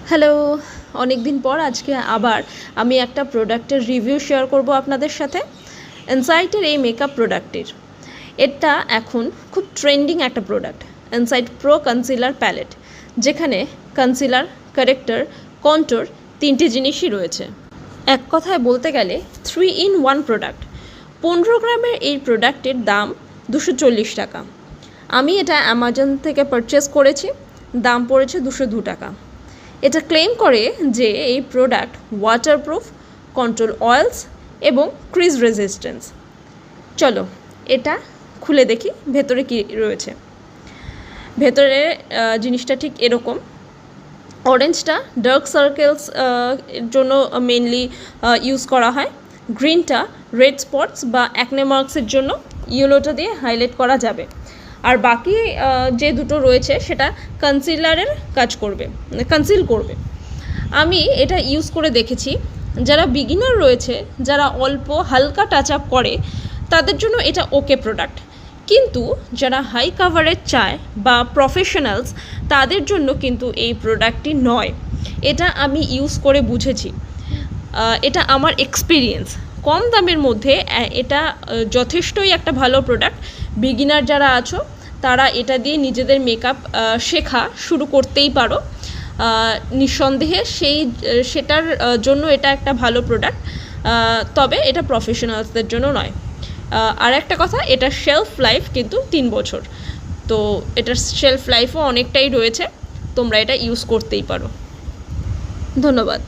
Hello, অনেক দিন পর আজকে আবার আমি একটা প্রোডাক্টের রিভিউ শেয়ার করব আপনাদের সাথে। ইনসাইটের এই মেকআপ প্রোডাক্টের এটা এখন খুব ট্রেন্ডিং একটা product, Insight Pro concealer palette, যেখানে কনসিলার, কারেক্টর, কন্ট্যুর তিনটি জিনিসই রয়েছে। এক কথায় বলতে গেলে 3-in-1 প্রোডাক্ট। 15 গ্রামের এই প্রোডাক্টের দাম 240 টাকা। আমি এটা অ্যামাজন থেকে পারচেস করেছি, দাম পড়েছে 202 টাকা। এটা ক্লেম করে যে এই প্রোডাক্ট ওয়াটারপ্রুফ, কন্ট্রোল অয়েলস এবং ক্রিজ রেজিস্ট্যান্স। চলো এটা খুলে দেখি ভেতরে কি রয়েছে। ভেতরে জিনিসটা ঠিক এরকম। অরেঞ্জটা ডার্ক সার্কেলস এর জন্য মেনলি ইউজ করা হয়, গ্রিনটা রেড স্পটস বা অ্যাকনে মার্কসের জন্য, ইয়েলোটা দিয়ে হাইলাইট করা যাবে, আর বাকি যে দুটো রয়েছে সেটা কনসিলারের কাজ করবে, কনসিল করবে। আমি এটা ইউজ করে দেখেছি, যারা বিগিনার রয়েছে, যারা অল্প হালকা টাচ আপ করে তাদের জন্য এটা ওকে প্রোডাক্ট, কিন্তু যারা হাই কাভারেজ চায় বা প্রফেশনালস তাদের জন্য কিন্তু এই প্রোডাক্টটি নয়। এটা আমি ইউজ করে বুঝেছি, এটা আমার এক্সপিরিয়েন্স। কম দামের মধ্যে এটা যথেষ্টই একটা ভালো প্রোডাক্ট। বিগিনার যারা আছো তারা এটা দিয়ে নিজেদের মেকআপ শেখা শুরু করতেই পারো, নিঃসন্দেহে সেটার জন্য এটা একটা ভালো প্রোডাক্ট, তবে এটা প্রফেশনালসদের জন্য নয়। আর একটা কথা, এটার শেলফ লাইফ কিন্তু 3 বছর, তো এটার শেলফ লাইফও অনেকটাই রয়েছে, তোমরা এটা ইউজ করতেই পারো। ধন্যবাদ।